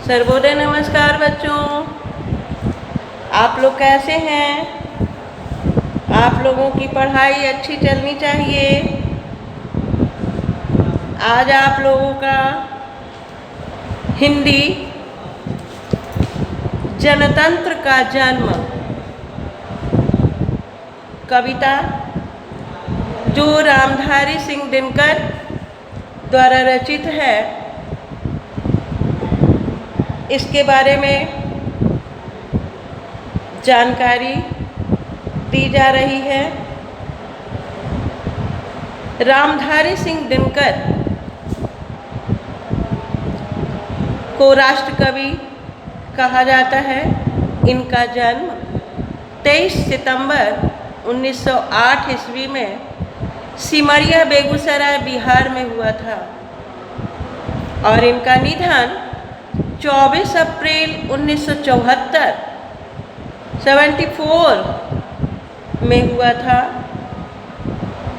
सर्वोदय नमस्कार बच्चों, आप लोग कैसे हैं? आप लोगों की पढ़ाई अच्छी चलनी चाहिए। आज आप लोगों का हिंदी जनतंत्र का जन्म कविता जो रामधारी सिंह दिनकर द्वारा रचित है, इसके बारे में जानकारी दी जा रही है। रामधारी सिंह दिनकर को राष्ट्र कवि कहा जाता है। इनका जन्म 23 सितंबर 1908 ईस्वी में सिमरिया बेगूसराय बिहार में हुआ था और इनका निधन 24 अप्रैल 1974 में हुआ था।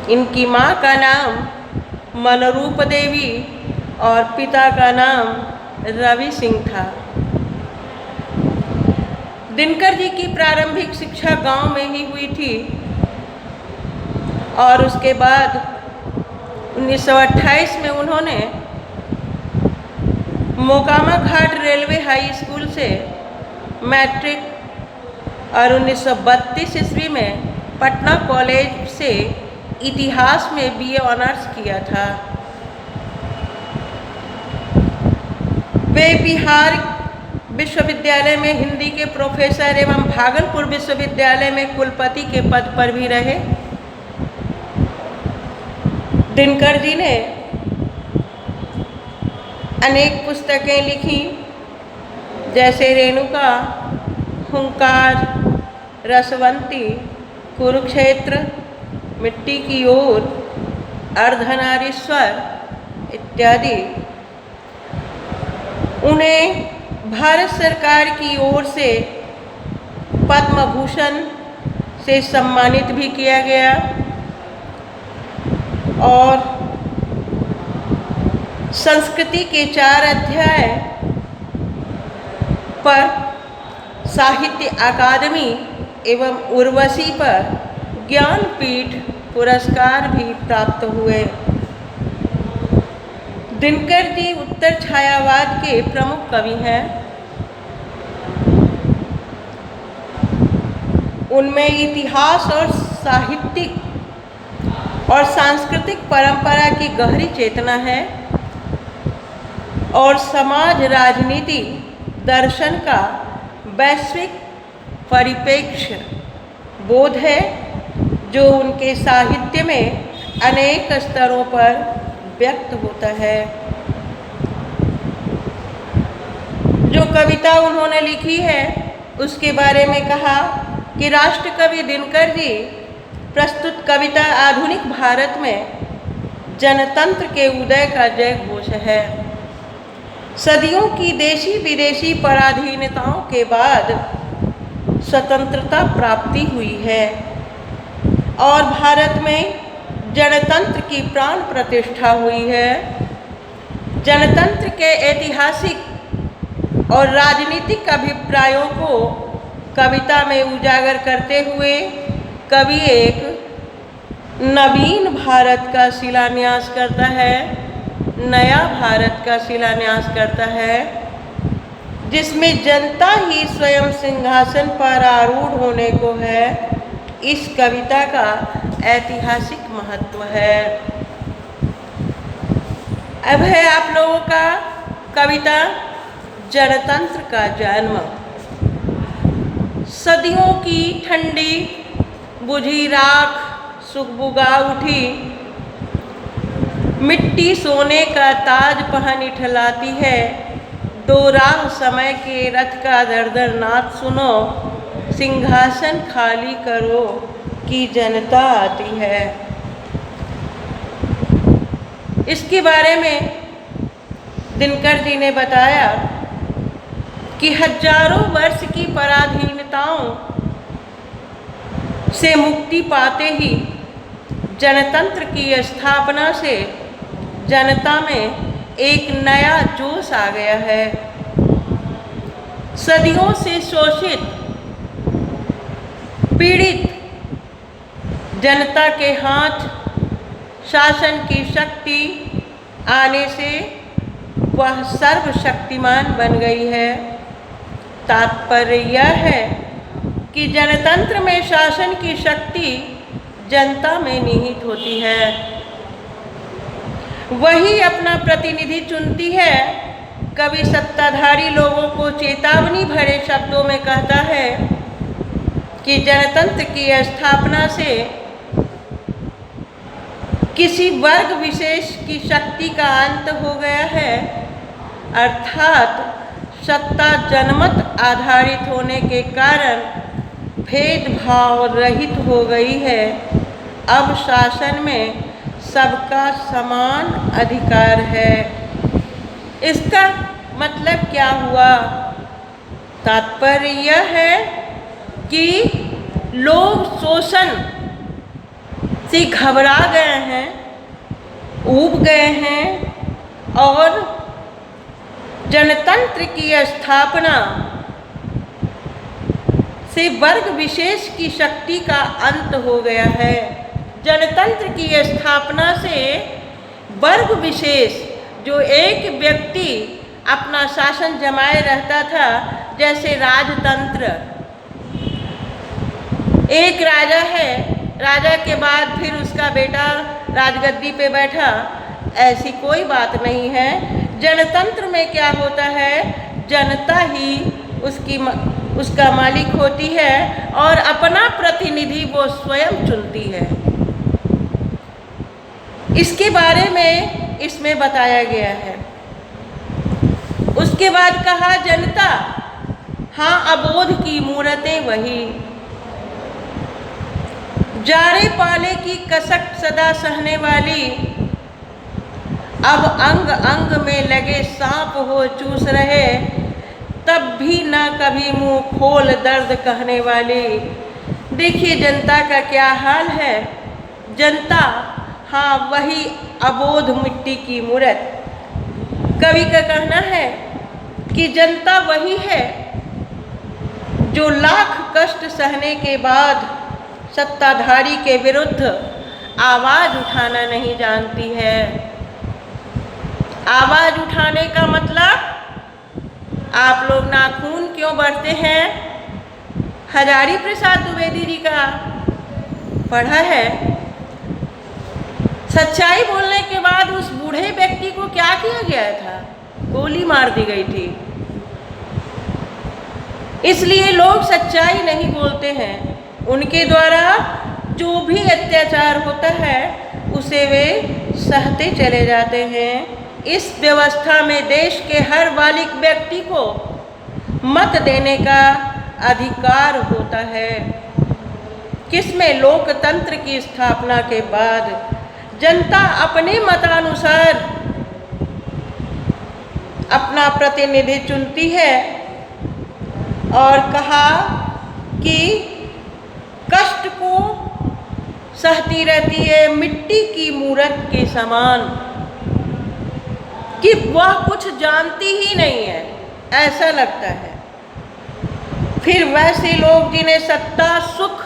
इनकी माँ का नाम मनरूप देवी और पिता का नाम रवि सिंह था। दिनकर जी की प्रारंभिक शिक्षा गांव में ही हुई थी और उसके बाद 1928 में उन्होंने मोकामा घाट रेलवे हाई स्कूल से मैट्रिक और 1932 ईस्वी में पटना कॉलेज से इतिहास में बीए ऑनर्स किया था। वे बिहार विश्वविद्यालय में हिंदी के प्रोफेसर एवं भागलपुर विश्वविद्यालय में कुलपति के पद पर भी रहे। दिनकर जी ने अनेक पुस्तकें लिखी, जैसे रेणुका, हुंकार, रसवंती, कुरुक्षेत्र, मिट्टी की ओर, अर्धनारीश्वर इत्यादि। उन्हें भारत सरकार की ओर से पद्म भूषण से सम्मानित भी किया गया और संस्कृति के 4 अध्याय पर साहित्य अकादमी एवं उर्वशी पर ज्ञानपीठ पुरस्कार भी प्राप्त हुए। दिनकर जी उत्तर छायावाद के प्रमुख कवि हैं। उनमें इतिहास और साहित्यिक और सांस्कृतिक परंपरा की गहरी चेतना है और समाज राजनीति दर्शन का वैश्विक परिप्रेक्ष्य बोध है, जो उनके साहित्य में अनेक स्तरों पर व्यक्त होता है। जो कविता उन्होंने लिखी है उसके बारे में कहा कि राष्ट्रकवि दिनकर जी प्रस्तुत कविता आधुनिक भारत में जनतंत्र के उदय का जय घोष है। सदियों की देशी विदेशी पराधीनताओं के बाद स्वतंत्रता प्राप्ति हुई है और भारत में जनतंत्र की प्राण प्रतिष्ठा हुई है। जनतंत्र के ऐतिहासिक और राजनीतिक अभिप्रायों को कविता में उजागर करते हुए कवि एक नवीन भारत का शिलान्यास करता है, नया भारत का शिलान्यास करता है, जिसमें जनता ही स्वयं सिंहासन पर आरूढ़ होने को है। इस कविता का ऐतिहासिक महत्व है। अब है आप लोगों का कविता जनतंत्र का जन्म। सदियों की ठंडी बुझी राख सुगबुगा उठी, मिट्टी सोने का ताज पहन इठलाती है। दो राह समय के रथ का दरदर नाद सुनो, सिंहासन खाली करो कि जनता आती है। इसके बारे में दिनकर जी ने बताया कि हजारों वर्ष की पराधीनताओं से मुक्ति पाते ही जनतंत्र की स्थापना से जनता में एक नया जोश आ गया है। सदियों से शोषित पीड़ित जनता के हाथ शासन की शक्ति आने से वह सर्वशक्तिमान बन गई है। तात्पर्य यह है कि जनतंत्र में शासन की शक्ति जनता में निहित होती है। वही अपना प्रतिनिधि चुनती है। कवि सत्ताधारी लोगों को चेतावनी भरे शब्दों में कहता है कि जनतंत्र की स्थापना से किसी वर्ग विशेष की शक्ति का अंत हो गया है, अर्थात सत्ता जनमत आधारित होने के कारण भेदभाव रहित हो गई है। अब शासन में सबका समान अधिकार है। इसका मतलब क्या हुआ? तात्पर्य यह है कि लोग शोषण से घबरा गए हैं, ऊब गए हैं और जनतंत्र की स्थापना से वर्ग विशेष की शक्ति का अंत हो गया है। जनतंत्र की स्थापना से वर्ग विशेष, जो एक व्यक्ति अपना शासन जमाए रहता था, जैसे राजतंत्र, एक राजा है, राजा के बाद फिर उसका बेटा राजगद्दी पे बैठा, ऐसी कोई बात नहीं है। जनतंत्र में क्या होता है? जनता ही उसका मालिक होती है और अपना प्रतिनिधि वो स्वयं चुनती है। इसके बारे में इसमें बताया गया है। उसके बाद कहा जनता, हाँ, अबोध की मूरतें वही, जारे पाले की कसक सदा सहने वाली, अब अंग अंग में लगे सांप हो चूस रहे, तब भी ना कभी मुंह खोल दर्द कहने वाली। देखिए जनता का क्या हाल है। जनता, हाँ, वही अबोध मिट्टी की मूरत। कवि का कहना है कि जनता वही है जो लाख कष्ट सहने के बाद सत्ताधारी के विरुद्ध आवाज उठाना नहीं जानती है। आवाज उठाने का मतलब, आप लोग नाखून क्यों बढ़ते हैं? हजारी प्रसाद द्विवेदी जी का पढ़ा है। सच्चाई बोलने के बाद उस बूढ़े व्यक्ति को क्या किया गया था? गोली मार दी गई थी। इसलिए लोग सच्चाई नहीं बोलते हैं। उनके द्वारा जो भी अत्याचार होता है उसे वे सहते चले जाते हैं। इस व्यवस्था में देश के हर बालिक व्यक्ति को मत देने का अधिकार होता है। किसमें? लोकतंत्र की स्थापना के बाद जनता अपने मतानुसार अपना प्रतिनिधि चुनती है। और कहा कि कष्ट को सहती रहती है मिट्टी की मूरत के समान, कि वह कुछ जानती ही नहीं है, ऐसा लगता है। फिर वैसे लोग जिन्हें सत्ता सुख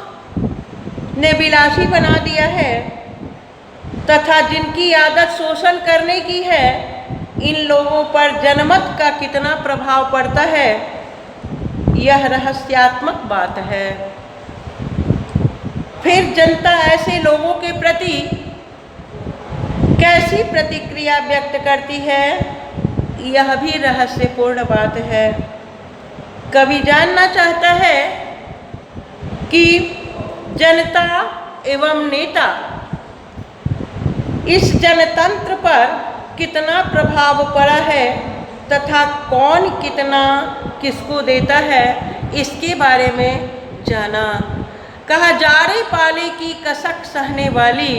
ने विलासी बना दिया है तथा जिनकी आदत शोषण करने की है, इन लोगों पर जनमत का कितना प्रभाव पड़ता है, यह रहस्यात्मक बात है। फिर जनता ऐसे लोगों के प्रति कैसी प्रतिक्रिया व्यक्त करती है, यह भी रहस्यपूर्ण बात है। कवि जानना चाहता है कि जनता एवं नेता इस जनतंत्र पर कितना प्रभाव पड़ा है तथा कौन कितना किसको देता है, इसके बारे में जाना। कहा जारे पाले की कसक सहने वाली,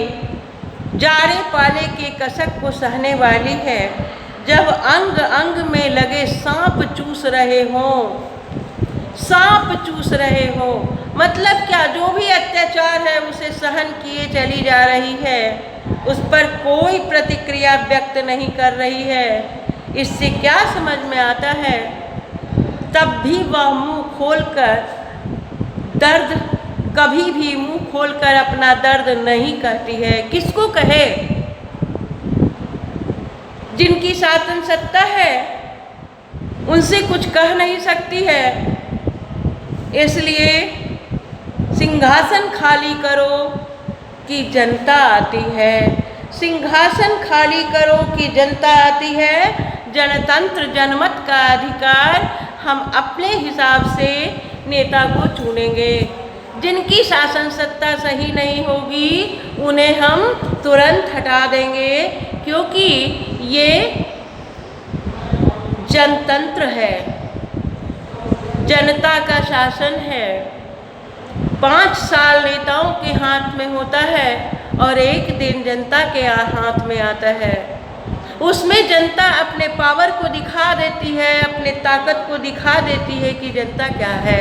जारे पाले के कसक को सहने वाली है। जब अंग अंग में लगे सांप चूस रहे हों, सांप चूस रहे हों, मतलब क्या? जो भी अत्याचार है उसे सहन किए चली जा रही है, उस पर कोई प्रतिक्रिया व्यक्त नहीं कर रही है। इससे क्या समझ में आता है तब भी वह मुंह खोलकर दर्द, कभी भी मुंह खोलकर अपना दर्द नहीं कहती है। किसको कहे? जिनकी शासन सत्ता है उनसे कुछ कह नहीं सकती है। इसलिए सिंहासन खाली करो कि जनता आती है। सिंहासन खाली करो कि जनता आती है। जनतंत्र जनमत का अधिकार, हम अपने हिसाब से नेता को चुनेंगे। जिनकी शासन सत्ता सही नहीं होगी उन्हें हम तुरंत हटा देंगे, क्योंकि ये जनतंत्र है, जनता का शासन है। 5 साल नेताओं के हाथ में होता है और एक दिन जनता के हाथ में आता है। उसमें जनता अपने पावर को दिखा देती है, अपने ताकत को दिखा देती है कि जनता क्या है।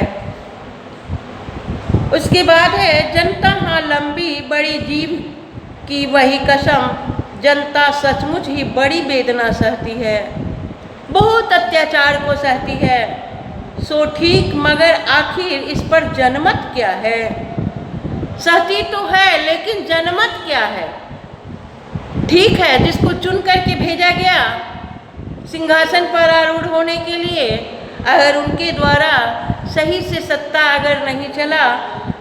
उसके बाद है जनता हाँ लंबी बड़ी जीभ की वही कसम, जनता सचमुच ही बड़ी वेदना सहती है, बहुत अत्याचार को सहती है। सो ठीक, मगर आखिर इस पर जनमत क्या है? सहती तो है लेकिन जनमत क्या है? ठीक है, जिसको चुन करके भेजा गया सिंहासन पर आरूढ़ होने के लिए, अगर उनके द्वारा सही से सत्ता अगर नहीं चला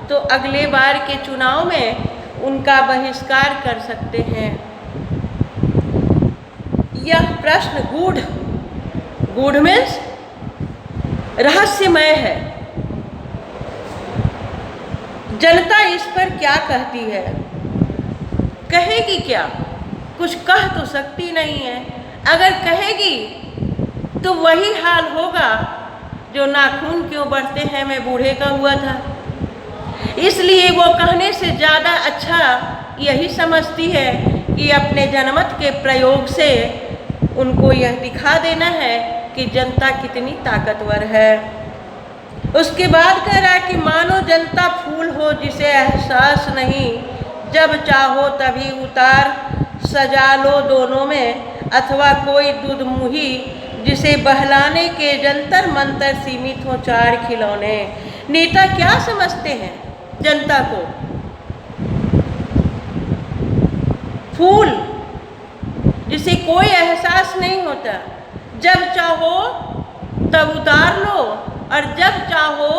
तो अगले बार के चुनाव में उनका बहिष्कार कर सकते हैं। यह प्रश्न गूढ़ मीन्स रहस्यमय है। जनता इस पर क्या कहती है? कहेगी क्या? कुछ कह तो सकती नहीं है। अगर कहेगी तो वही हाल होगा जो नाखून क्यों बढ़ते हैं मैं बूढ़े का हुआ था। इसलिए वो कहने से ज़्यादा अच्छा यही समझती है कि अपने जनमत के प्रयोग से उनको यह दिखा देना है कि जनता कितनी ताकतवर है। उसके बाद कह रहा है कि मानो जनता फूल हो जिसे एहसास नहीं, जब चाहो तभी उतार सजा लो दोनों में, अथवा कोई दुधमुही जिसे बहलाने के जंतर मंतर सीमित हो 4 खिलौने। नेता क्या समझते हैं जनता को? फूल जिसे कोई एहसास नहीं होता, जब चाहो तब उतार लो और जब चाहो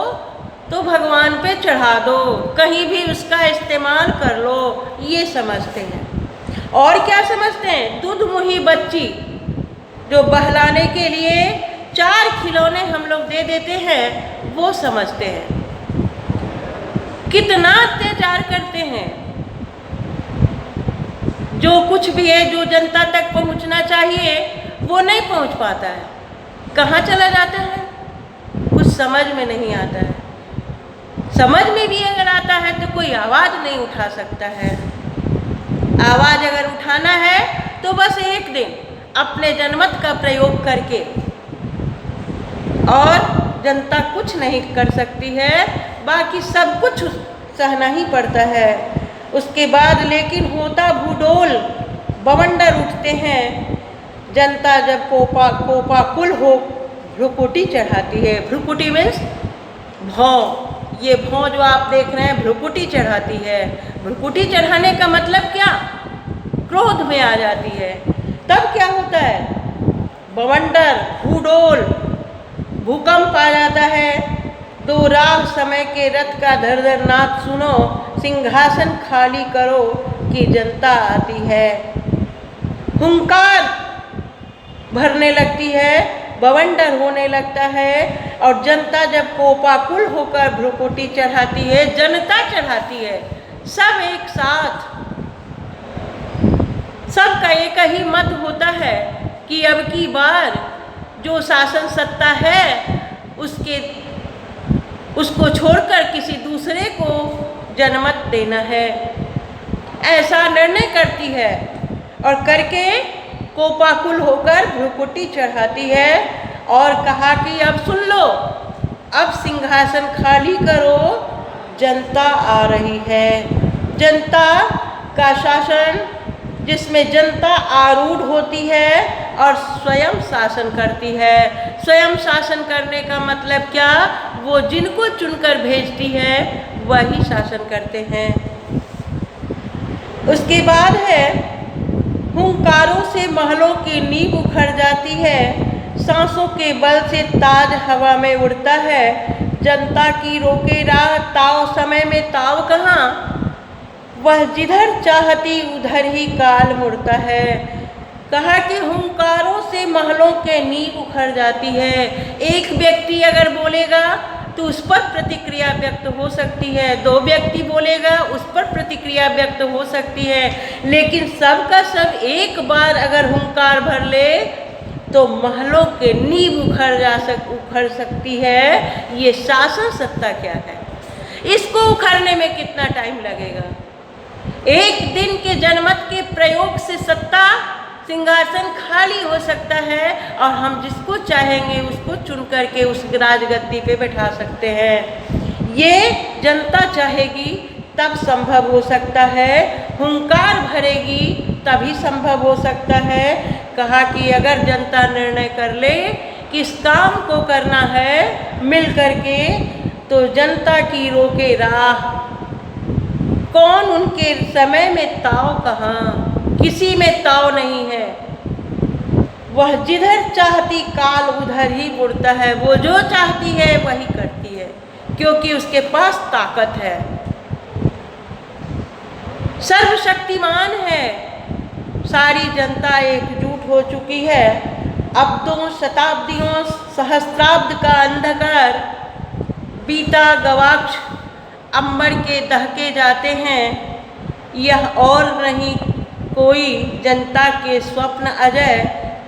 तो भगवान पे चढ़ा दो, कहीं भी उसका इस्तेमाल कर लो, ये समझते हैं। और क्या समझते हैं? दूध मुही बच्ची जो बहलाने के लिए 4 खिलौने हम लोग दे देते हैं, वो समझते हैं। कितना अत्याचार करते हैं। जो कुछ भी है, जो जनता तक पहुंचना चाहिए वो नहीं पहुंच पाता है। कहाँ चला जाता है? कुछ समझ में नहीं आता है। समझ में भी अगर आता है तो कोई आवाज़ नहीं उठा सकता है। आवाज़ अगर उठाना है तो बस एक दिन अपने जनमत का प्रयोग करके, और जनता कुछ नहीं कर सकती है, बाकी सब कुछ सहना ही पड़ता है। उसके बाद लेकिन होता भूडोल, बवंडर उठते हैं। जनता जब कोपाकुल हो भ्रुकुटी चढ़ाती है। भ्रुकुटी मीन्स भौं। ये भौं जो आप देख रहे हैं भ्रुकुटी चढ़ाती है। भ्रुकुटी चढ़ाने का मतलब क्या? क्रोध में आ जाती है। तब क्या होता है? बवंडर, भूडोल, भूकंप आ जाता है। 2 राह समय के रथ का धर नाद सुनो, सिंहासन खाली करो कि जनता आती है। हुंकार भरने लगती है, बवंडर होने लगता है, और जनता जब कोपाकुल होकर भ्रुकुटी चढ़ाती है, जनता चढ़ाती है, सब एक साथ, सबका एक ही मत होता है कि अब की बार जो शासन सत्ता है उसको छोड़कर किसी दूसरे को जनमत देना है। ऐसा निर्णय करती है और करके कोपाकुल होकर भ्रुकुटी चढ़ाती है और कहा कि अब सुन लो, अब सिंहासन खाली करो, जनता आ रही है। जनता का शासन जिसमें जनता आरूढ़ होती है और स्वयं शासन करती है। स्वयं शासन करने का मतलब क्या? वो जिनको चुनकर भेजती है वही शासन करते हैं। उसके बाद है, हुंकारों से महलों की नींव उखड़ जाती है, सांसों के बल से ताज हवा में उड़ता है, जनता की रोके राह ताव समय में ताव कहाँ, वह जिधर चाहती उधर ही काल मुड़ता है। कहा कि हुंकारों से महलों के नींव उखड़ जाती है। एक व्यक्ति अगर बोलेगा तो उस पर प्रतिक्रिया व्यक्त हो सकती है, दो व्यक्ति बोलेगा उस पर प्रतिक्रिया व्यक्त हो सकती है, लेकिन सबका सब एक बार अगर हुंकार भर ले तो महलों के नींव उखड़ सकती है। ये शासन सत्ता क्या है? इसको उखड़ने में कितना टाइम लगेगा? एक दिन के जनमत के प्रयोग से सत्ता सिंहासन खाली हो सकता है और हम जिसको चाहेंगे उसको चुन करके उस राजगद्दी पे बैठा सकते हैं। ये जनता चाहेगी तब संभव हो सकता है, हुंकार भरेगी तभी संभव हो सकता है। कहा कि अगर जनता निर्णय कर ले कि इस काम को करना है मिल करके, तो जनता की रोके राह, कौन उनके समय में ताव कहाँ, किसी में ताव नहीं है। वह जिधर चाहती काल उधर ही मुड़ता है। वो जो चाहती है वही करती है, क्योंकि उसके पास ताकत है, सर्वशक्तिमान है। सारी जनता एकजुट हो चुकी है। अब्दों शताब्दियों सहस्त्राब्द का अंधकार बीता गवाक्ष अंबर के दहके जाते हैं। यह और नहीं कोई जनता के स्वप्न अजय,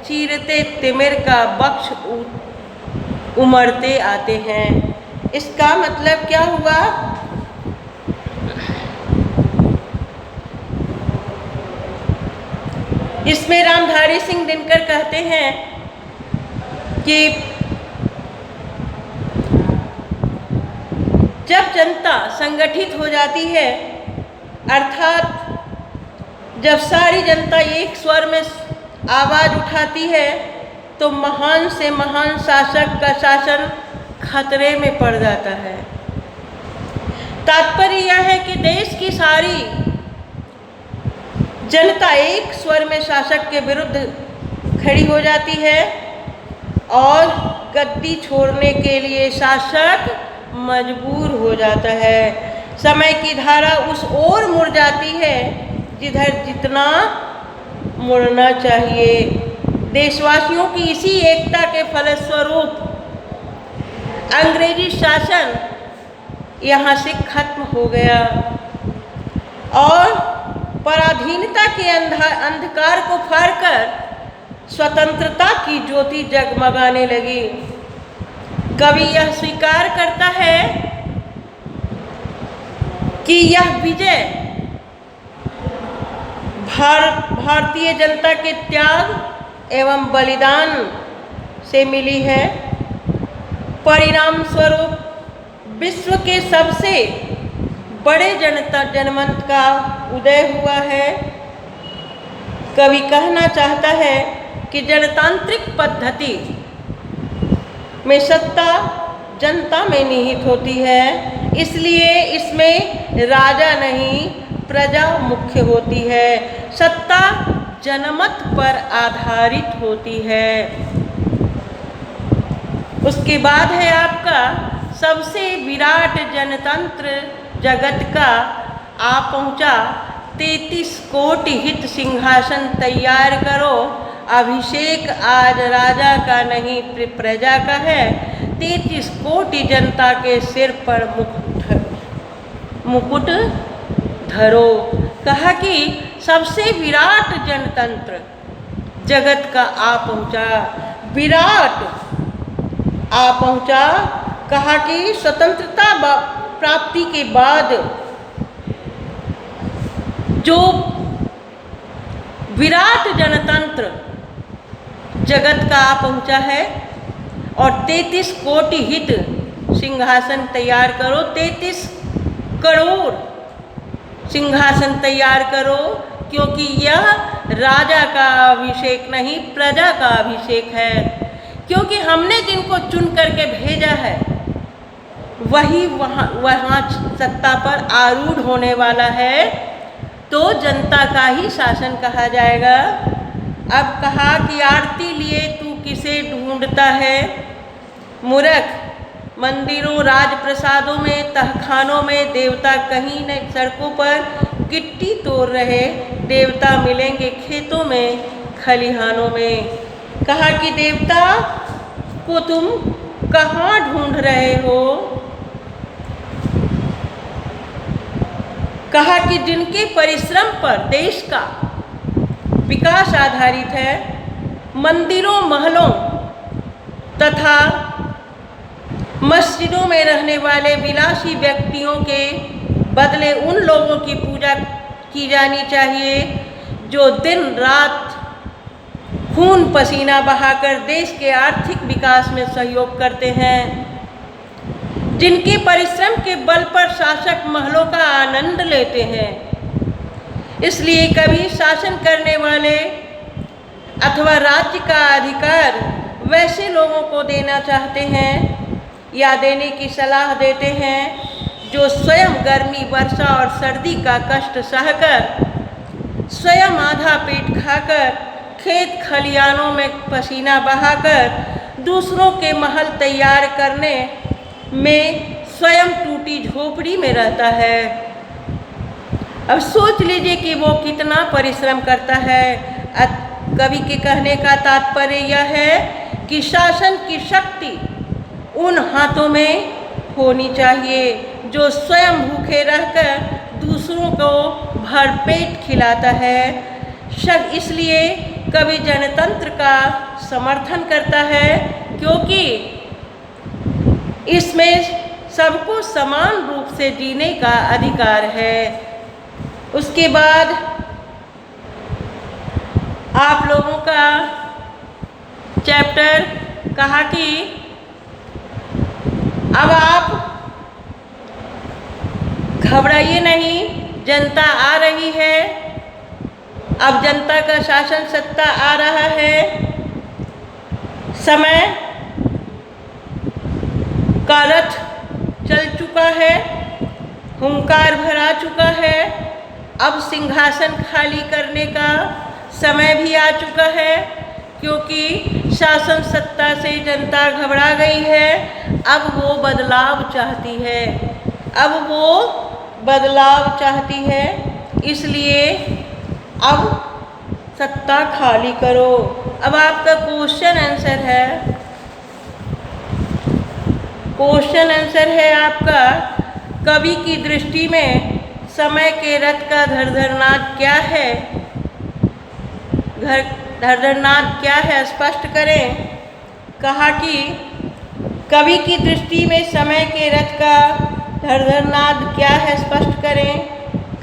चीरते तिमिर का बक्ष उमड़ते आते हैं। इसका मतलब क्या हुआ? इसमें रामधारी सिंह दिनकर कहते हैं कि जब जनता संगठित हो जाती है, अर्थात जब सारी जनता एक स्वर में आवाज उठाती है, तो महान से महान शासक का शासन खतरे में पड़ जाता है। तात्पर्य यह है कि देश की सारी जनता एक स्वर में शासक के विरुद्ध खड़ी हो जाती है और गद्दी छोड़ने के लिए शासक मजबूर हो जाता है। समय की धारा उस ओर मुड़ जाती है जिधर जितना मुड़ना चाहिए। देशवासियों की इसी एकता के फलस्वरूप अंग्रेजी शासन यहाँ से खत्म हो गया और पराधीनता के अंधकार को फाड़कर स्वतंत्रता की ज्योति जगमगाने लगी। कवि यह स्वीकार करता है कि यह विजय भारतीय जनता के त्याग एवं बलिदान से मिली है। परिणाम स्वरूप विश्व के सबसे बड़े जनमत का उदय हुआ है। कवि कहना चाहता है कि जनतांत्रिक पद्धति में सत्ता जनता में निहित होती है, इसलिए इसमें राजा नहीं प्रजा मुख्य होती है। सत्ता जनमत पर आधारित होती है। उसके बाद है आपका सबसे विराट जनतंत्र जगत का आ पहुँचा, 33 कोटि हित सिंहासन तैयार करो, अभिषेक आज राजा का नहीं प्रजा का है, 33 कोटि जनता के सिर पर मुकुट धरो। कहा कि सबसे विराट जनतंत्र जगत का आ पहुँचा, विराट आ पहुँचा। कहा कि स्वतंत्रता प्राप्ति के बाद जो विराट जनतंत्र जगत का आ पहुँचा है और 33 कोटि हित सिंहासन तैयार करो, 33 करोड़ सिंहासन तैयार करो, क्योंकि यह राजा का अभिषेक नहीं, प्रजा का अभिषेक है। क्योंकि हमने जिनको चुन करके भेजा है वही वहाँ सत्ता पर आरूढ़ होने वाला है, तो जनता का ही शासन कहा जाएगा। अब कहा कि आरती लिए तू किसे ढूंढता है मूर्ख, मंदिरों राजप्रसादों में तहखानों में देवता कहीं न सड़कों पर गिट्टी तोड़ रहे, देवता मिलेंगे खेतों में खलिहानों में। कहा कि देवता को तुम कहाँ ढूंढ रहे हो। कहा कि जिनके परिश्रम पर देश का विकास आधारित है, मंदिरों महलों तथा मस्जिदों में रहने वाले विलासी व्यक्तियों के बदले उन लोगों की पूजा की जानी चाहिए जो दिन रात खून पसीना बहाकर देश के आर्थिक विकास में सहयोग करते हैं, जिनके परिश्रम के बल पर शासक महलों का आनंद लेते हैं। इसलिए कभी शासन करने वाले अथवा राज्य का अधिकार वैसे लोगों को देना चाहते हैं या देने की सलाह देते हैं जो स्वयं गर्मी वर्षा और सर्दी का कष्ट सहकर, स्वयं आधा पेट खाकर, खेत खलिहानों में पसीना बहाकर दूसरों के महल तैयार करने में स्वयं टूटी झोपड़ी में रहता है। अब सोच लीजिए कि वो कितना परिश्रम करता है। कवि के कहने का तात्पर्य यह है कि शासन की शक्ति उन हाथों में होनी चाहिए जो स्वयं भूखे रहकर दूसरों को भरपेट खिलाता है। इसलिए कवि जनतंत्र का समर्थन करता है, क्योंकि इसमें सबको समान रूप से जीने का अधिकार है। उसके बाद आप लोगों का चैप्टर कहा कि अब आप घबराइए नहीं, जनता आ रही है, अब जनता का शासन सत्ता आ रहा है, समय का रथ चल चुका है, हुंकार भरा चुका है, अब सिंहासन खाली करने का समय भी आ चुका है, क्योंकि शासन सत्ता से जनता घबरा गई है। अब वो बदलाव चाहती है, अब वो बदलाव चाहती है, इसलिए अब सत्ता खाली करो। अब आपका क्वेश्चन आंसर है, क्वेश्चन आंसर है आपका, कवि की दृष्टि में समय के रथ का धड़धड़नाद क्या है? धड़धड़नाद क्या है, स्पष्ट करें। कहा कि कवि की दृष्टि में समय के रथ का धड़धड़नाद क्या है, स्पष्ट करें।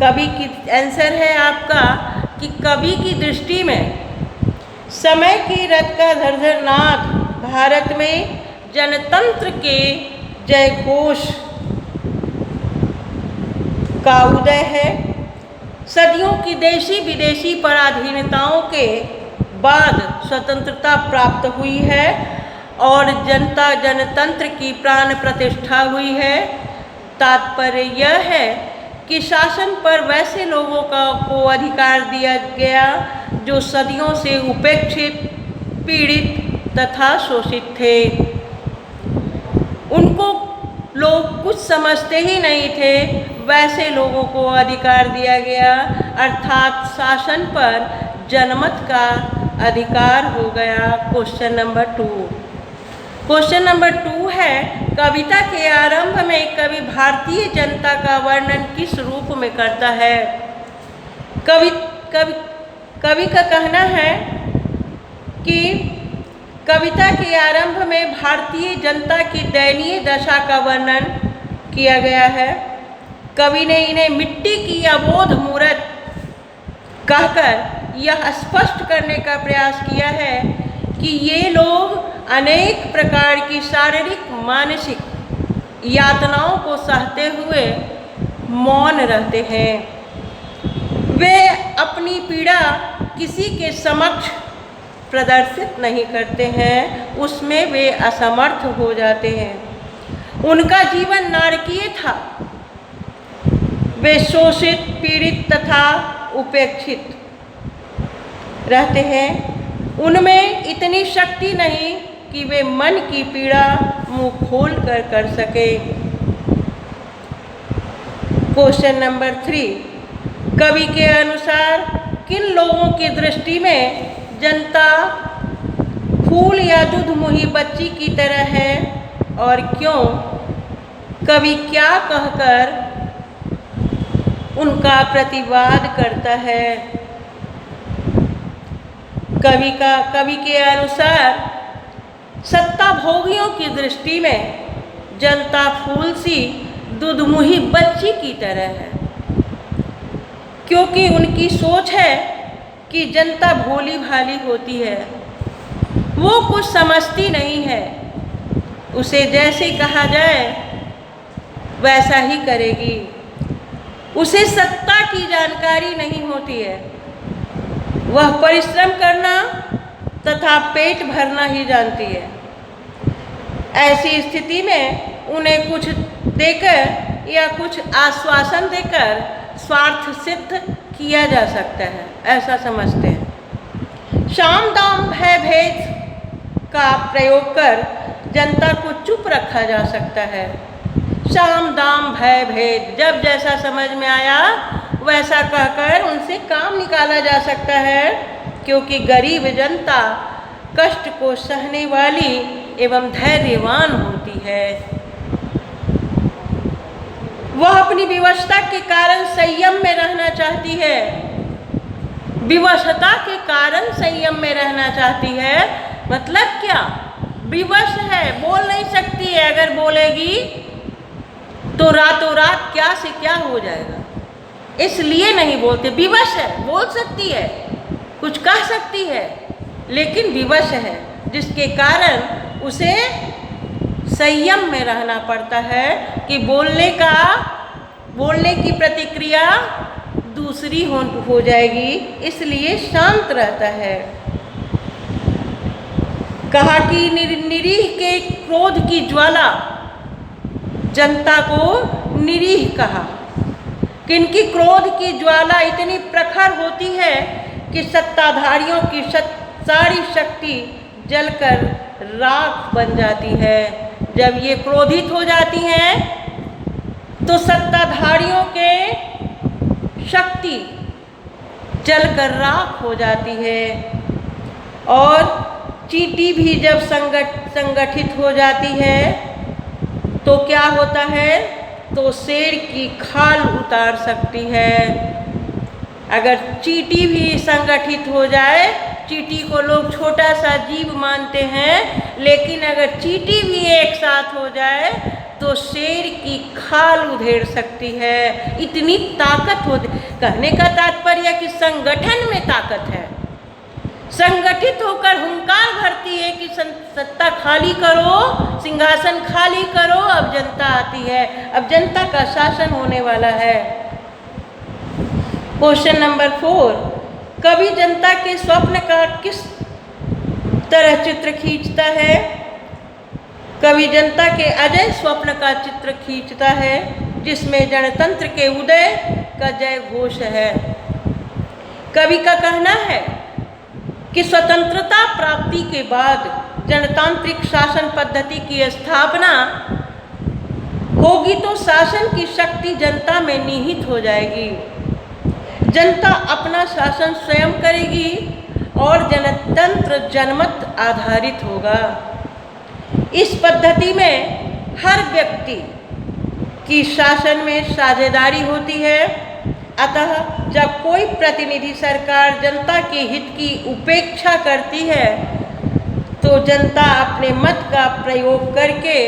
कवि की आंसर है आपका कि कवि की दृष्टि में समय के रथ का धड़धड़नाद भारत में जनतंत्र के जयघोष का उदय है। सदियों की देशी विदेशी पराधीनताओं के बाद स्वतंत्रता प्राप्त हुई है और जनता जनतंत्र की प्राण प्रतिष्ठा हुई है। तात्पर्य यह है कि शासन पर वैसे लोगों को अधिकार दिया गया जो सदियों से उपेक्षित, पीड़ित तथा शोषित थे। उनको लोग कुछ समझते ही नहीं थे, वैसे लोगों को अधिकार दिया गया, अर्थात शासन पर जनमत का अधिकार हो गया। Question number 2। क्वेश्चन नंबर 2 है, कविता के आरंभ में कवि भारतीय जनता का वर्णन किस रूप में करता है? कवि का कहना है कि कविता के आरंभ में भारतीय जनता की दयनीय दशा का वर्णन किया गया है। कवि ने इन्हें मिट्टी की अबोध मूर्त कहकर यह स्पष्ट करने का प्रयास किया है कि ये लोग अनेक प्रकार की शारीरिक मानसिक यातनाओं को सहते हुए मौन रहते हैं। वे अपनी पीड़ा किसी के समक्ष प्रदर्शित नहीं करते हैं, उसमें वे असमर्थ हो जाते हैं। उनका जीवन नारकीय था। वे शोषित, पीड़ित तथा उपेक्षित रहते हैं। उनमें इतनी शक्ति नहीं कि वे मन की पीड़ा मुंह खोल कर सके। क्वेश्चन नंबर 3, कवि के अनुसार किन लोगों की दृष्टि में जनता फूल या दूधमुही बच्ची की तरह है और क्यों? कवि क्या कहकर उनका प्रतिवाद करता है? कवि के अनुसार सत्ता भोगियों की दृष्टि में जनता फूल सी दूधमुही बच्ची की तरह है, क्योंकि उनकी सोच है कि जनता भोली भाली होती है, वो कुछ समझती नहीं है, उसे जैसे कहा जाए वैसा ही करेगी। उसे सत्ता की जानकारी नहीं होती है, वह परिश्रम करना तथा पेट भरना ही जानती है। ऐसी स्थिति में उन्हें कुछ देकर या कुछ आश्वासन देकर स्वार्थ सिद्ध किया जा सकता है, ऐसा समझते हैं। साम दाम भय भेद का प्रयोग कर जनता को चुप रखा जा सकता है। साम दाम भय भेद, जब जैसा समझ में आया वैसा कहकर उनसे काम निकाला जा सकता है, क्योंकि गरीब जनता कष्ट को सहने वाली एवं धैर्यवान होती है। वह अपनी विवशता के कारण संयम में रहना चाहती है। विवशता के कारण संयम में रहना चाहती है मतलब क्या? विवश है, बोल नहीं सकती है। अगर बोलेगी तो रातों रात क्या से क्या हो जाएगा, इसलिए नहीं बोलते। विवश है, बोल सकती है, कुछ कह सकती है, लेकिन विवश है, जिसके कारण उसे संयम में रहना पड़ता है कि बोलने की प्रतिक्रिया दूसरी हो जाएगी, इसलिए शांत रहता है। कहा कि निरीह के क्रोध की ज्वाला, जनता को निरीह कहा कि इनकी क्रोध की ज्वाला इतनी प्रखर होती है कि सत्ताधारियों की सारी शक्ति जलकर राख बन जाती है। जब ये क्रोधित हो जाती हैं तो सत्ताधारियों के शक्ति जलकर राख हो जाती है, और चींटी भी जब संगठित हो जाती है तो क्या होता है? तो शेर की खाल उतार सकती है। अगर चींटी भी संगठित हो जाए, चींटी को लोग छोटा सा जीव मानते हैं, लेकिन अगर चींटी भी एक साथ हो जाए तो शेर की खाल उधेड़ सकती है। इतनी ताकत होती। कहने का तात्पर्य कि संगठन में ताकत है। संगठित होकर हुंकार भरती है कि सत्ता खाली करो, सिंहासन खाली करो, अब जनता आती है, अब जनता का शासन होने वाला है। क्वेश्चन नंबर 4, कवि जनता के स्वप्न का किस तरह चित्र खींचता है? कवि जनता के अजय स्वप्न का चित्र खींचता है, जिसमें गणतंत्र के उदय का जय घोष है। कवि का कहना है कि स्वतंत्रता प्राप्ति के बाद जनतांत्रिक शासन पद्धति की स्थापना होगी तो शासन की शक्ति जनता में निहित हो जाएगी। जनता अपना शासन स्वयं करेगी और जनतंत्र जनमत आधारित होगा। इस पद्धति में हर व्यक्ति की शासन में साझेदारी होती है। अतः जब कोई प्रतिनिधि सरकार जनता के हित की उपेक्षा करती है तो जनता अपने मत का प्रयोग करके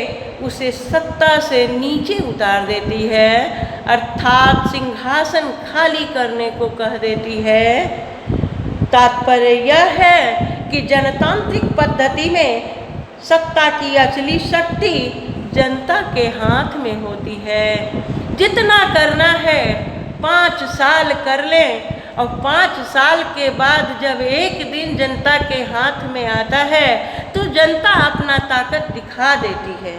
उसे सत्ता से नीचे उतार देती है, अर्थात सिंहासन खाली करने को कह देती है। तात्पर्य यह है कि जनतांत्रिक पद्धति में सत्ता की असली शक्ति जनता के हाथ में होती है। जितना करना है 5 साल कर लें और 5 साल के बाद जब एक दिन जनता के हाथ में आता है तो जनता अपना ताकत दिखा देती है।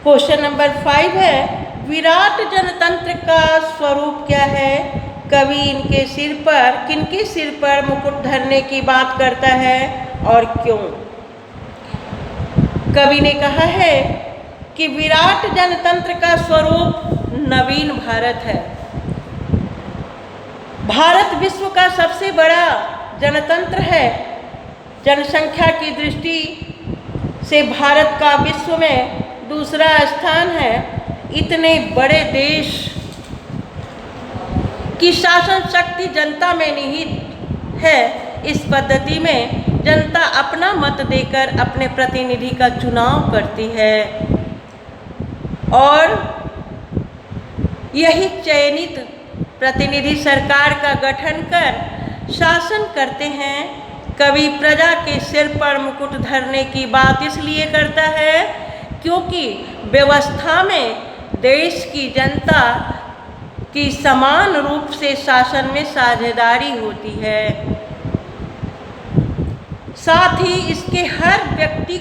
क्वेश्चन नंबर 5 है, विराट जनतंत्र का स्वरूप क्या है? कवि इनके सिर पर, किनके सिर पर मुकुट धरने की बात करता है और क्यों? कवि ने कहा है कि विराट जनतंत्र का स्वरूप नवीन भारत है। भारत विश्व का सबसे बड़ा जनतंत्र है। जनसंख्या की दृष्टि से भारत का विश्व में दूसरा स्थान है। इतने बड़े देश की शासन शक्ति जनता में निहित है। इस पद्धति में जनता अपना मत देकर अपने प्रतिनिधि का चुनाव करती है और यही चयनित प्रतिनिधि सरकार का गठन कर शासन करते हैं। कवि प्रजा के सिर पर मुकुट धरने की बात इसलिए करता है क्योंकि व्यवस्था में देश की जनता की समान रूप से शासन में साझेदारी होती है। साथ ही इसके हर व्यक्ति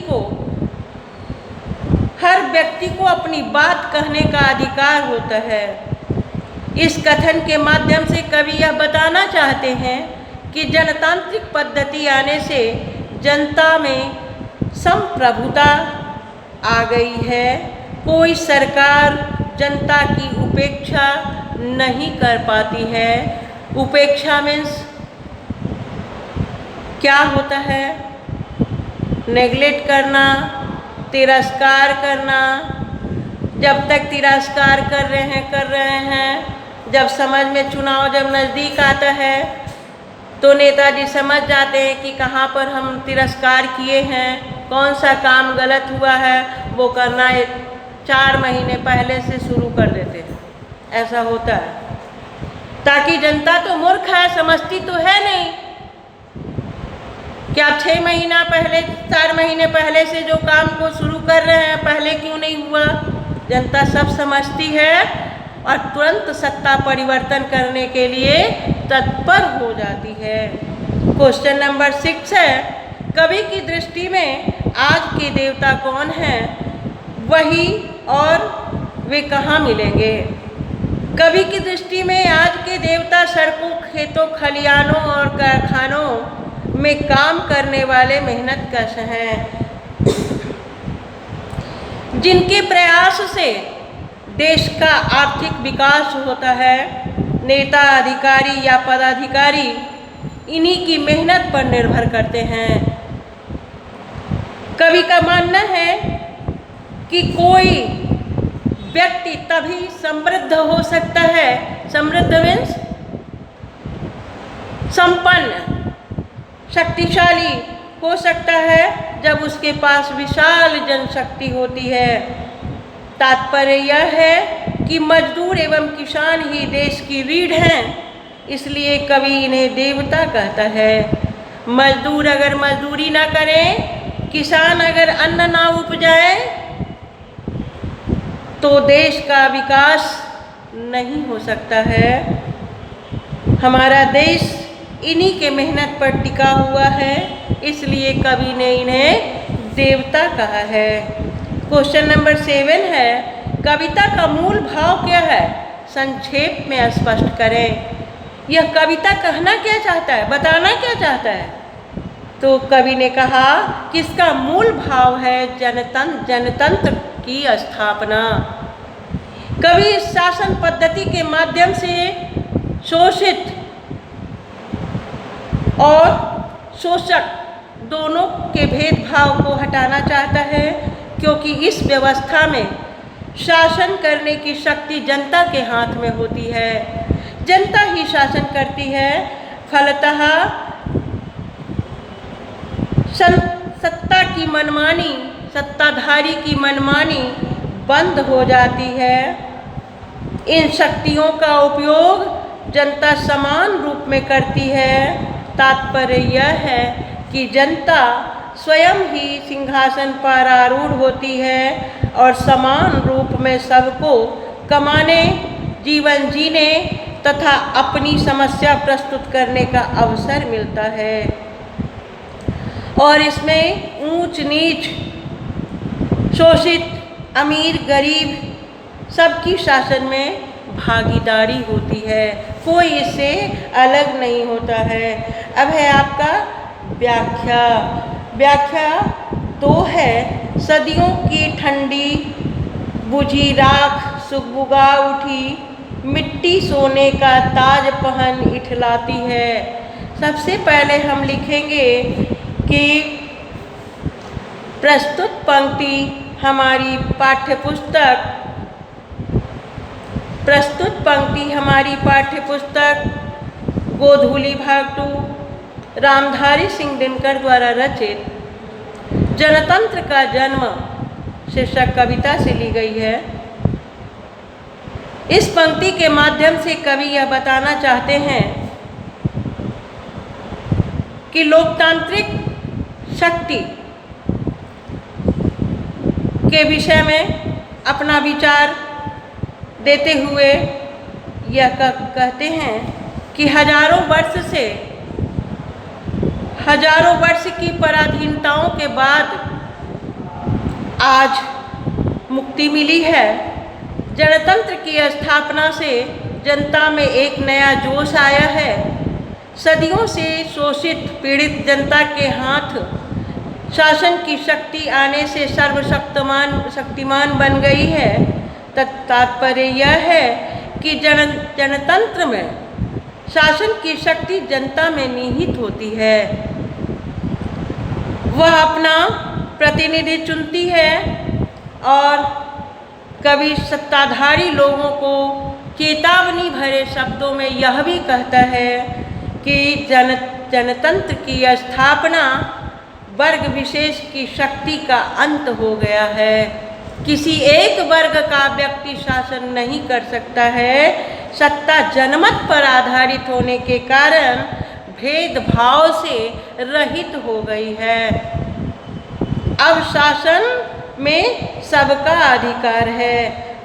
को अपनी बात कहने का अधिकार होता है। इस कथन के माध्यम से कवि यह बताना चाहते हैं कि जनतांत्रिक पद्धति आने से जनता में संप्रभुता आ गई है। कोई सरकार जनता की उपेक्षा नहीं कर पाती है। उपेक्षा मीन्स क्या होता है? नेग्लेक्ट करना, तिरस्कार करना। जब तक तिरस्कार कर रहे हैं, जब समझ में चुनाव जब नज़दीक आता है तो नेताजी समझ जाते हैं कि कहाँ पर हम तिरस्कार किए हैं, कौन सा काम गलत हुआ है, वो करना 4 महीने पहले से शुरू कर देते हैं। ऐसा होता है ताकि जनता तो मूर्ख है, समझती तो है नहीं कि आप 4 महीने पहले से जो काम को शुरू कर रहे हैं पहले क्यों नहीं हुआ। जनता सब समझती है और तुरंत सत्ता परिवर्तन करने के लिए तत्पर हो जाती है। क्वेश्चन नंबर 6 है, कवि की दृष्टि में आज के देवता कौन हैं? वही और वे कहाँ मिलेंगे? कवि की दृष्टि में आज के देवता सड़कों, खेतों, खलिहानों और कारखानों में काम करने वाले मेहनतकश हैं, जिनके प्रयास से देश का आर्थिक विकास होता है। नेता, अधिकारी या पदाधिकारी इन्हीं की मेहनत पर निर्भर करते हैं। कवि का मानना है कि कोई व्यक्ति तभी समृद्ध हो सकता है, समृद्ध मीन्स संपन्न, शक्तिशाली हो सकता है जब उसके पास विशाल जनशक्ति होती है। तात्पर्य यह है कि मजदूर एवं किसान ही देश की रीढ़ हैं, इसलिए कवि इन्हें देवता कहता है। मजदूर अगर मजदूरी ना करें, किसान अगर अन्न ना उपजाए तो देश का विकास नहीं हो सकता है। हमारा देश इन्हीं के मेहनत पर टिका हुआ है, इसलिए कवि ने इन्हें देवता कहा है। क्वेश्चन नंबर 7 है, कविता का मूल भाव क्या है? संक्षेप में स्पष्ट करें। यह कविता कहना क्या चाहता है, बताना क्या चाहता है? तो कवि ने कहा कि इसका मूल भाव है जनतंत्र की स्थापना। कवि इस शासन पद्धति के माध्यम से शोषित और शोषक दोनों के भेदभाव को हटाना चाहता है, क्योंकि इस व्यवस्था में शासन करने की शक्ति जनता के हाथ में होती है। जनता ही शासन करती है। फलतः सत्ता की मनमानी, सत्ताधारी की मनमानी बंद हो जाती है। इन शक्तियों का उपयोग जनता समान रूप में करती है। तात्पर्य यह है कि जनता स्वयं ही सिंहासन पर आरूढ़ होती है और समान रूप में सबको कमाने, जीवन जीने, तथा अपनी समस्या प्रस्तुत करने का अवसर मिलता है और इसमें ऊंच नीच, शोषित, अमीर, गरीब सबकी शासन में भागीदारी होती है, कोई इससे अलग नहीं होता है। अब है आपका व्याख्या। व्याख्या तो है सदियों की ठंडी बुझी राख सुगबुगा उठी, मिट्टी सोने का ताज पहन इठलाती है। सबसे पहले हम लिखेंगे कि प्रस्तुत पंक्ति हमारी पाठ्यपुस्तक गोधूली भाग 2 रामधारी सिंह दिनकर द्वारा रचित जनतंत्र का जन्म शीर्षक कविता से ली गई है। इस पंक्ति के माध्यम से कवि यह बताना चाहते हैं कि लोकतांत्रिक शक्ति के विषय में अपना विचार देते हुए यह कहते हैं कि हजारों वर्ष की पराधीनताओं के बाद आज मुक्ति मिली है। जनतंत्र की स्थापना से जनता में एक नया जोश आया है। सदियों से शोषित पीड़ित जनता के हाथ शासन की शक्ति आने से शक्तिमान बन गई है। तात्पर्य यह है कि जनतंत्र में शासन की शक्ति जनता में निहित होती है। वह अपना प्रतिनिधि चुनती है और कभी सत्ताधारी लोगों को चेतावनी भरे शब्दों में यह भी कहता है कि जनतंत्र की स्थापना वर्ग विशेष की शक्ति का अंत हो गया है। किसी एक वर्ग का व्यक्ति शासन नहीं कर सकता है। सत्ता जनमत पर आधारित होने के कारण भेदभाव से रहित हो गई है। अब शासन में सबका अधिकार है।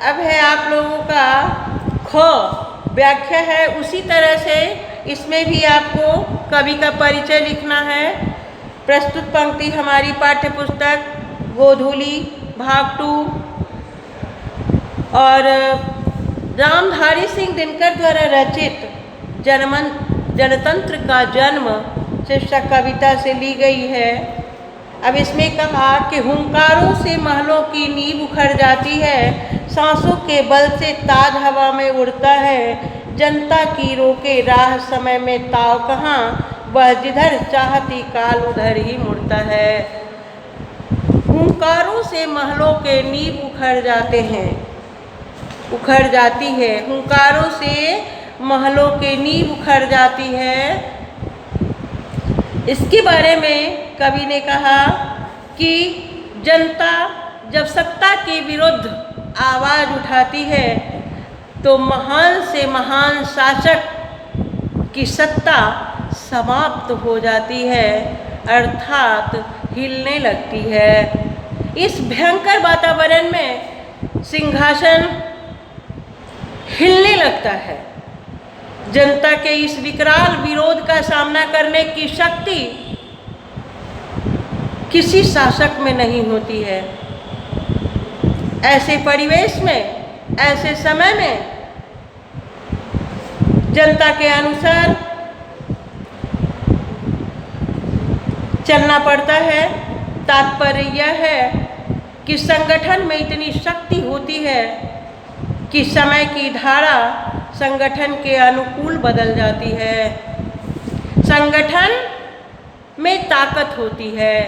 अब है आप लोगों का ख व्याख्या है। उसी तरह से इसमें भी आपको कवि का परिचय लिखना है। प्रस्तुत पंक्ति हमारी पाठ्यपुस्तक गोधूली भाग 2 और रामधारी सिंह दिनकर द्वारा रचित जनतंत्र का जन्म शीर्षक कविता से ली गई है। अब इसमें कहा कि हुंकारों से महलों की नींव उखड़ जाती है, सांसों के बल से ताज हवा में उड़ता है, जनता की रोके राह समय में ताव कहाँ, वह जिधर चाहती काल उधर ही मुड़ता है। हुंकारों से महलों के नींव उखड़ जाती है। हुंकारों से महलों के नींव उखड़ जाती है। इसके बारे में कवि ने कहा कि जनता जब सत्ता के विरुद्ध आवाज़ उठाती है तो महान से महान शासक की सत्ता समाप्त हो जाती है, अर्थात हिलने लगती है। इस भयंकर वातावरण में सिंहासन हिलने लगता है। जनता के इस विकराल विरोध का सामना करने की शक्ति किसी शासक में नहीं होती है। ऐसे परिवेश में, ऐसे समय में जनता के अनुसार चलना पड़ता है। तात्पर्य यह है कि संगठन में इतनी शक्ति होती है कि समय की धारा संगठन के अनुकूल बदल जाती है। संगठन में ताकत होती है।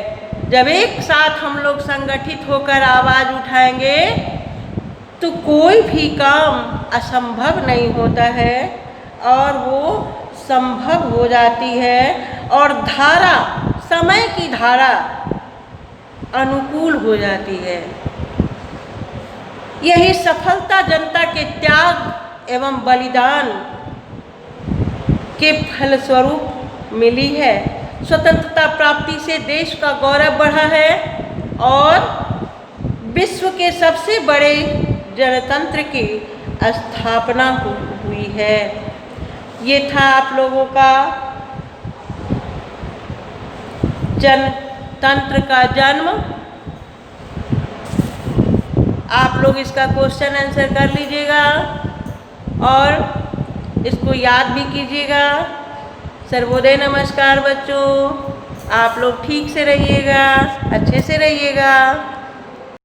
जब एक साथ हम लोग संगठित होकर आवाज़ उठाएंगे तो कोई भी काम असंभव नहीं होता है और वो संभव हो जाती है और धारा, समय की धारा अनुकूल हो जाती है। यही सफलता जनता के त्याग एवं बलिदान के फलस्वरूप मिली है। स्वतंत्रता प्राप्ति से देश का गौरव बढ़ा है और विश्व के सबसे बड़े जनतंत्र की स्थापना हुई है। ये था आप लोगों का जनतंत्र का जन्म। आप लोग इसका क्वेश्चन आंसर कर लीजिएगा और इसको याद भी कीजिएगा। सर्वोदय नमस्कार बच्चों, आप लोग ठीक से रहिएगा, अच्छे से रहिएगा।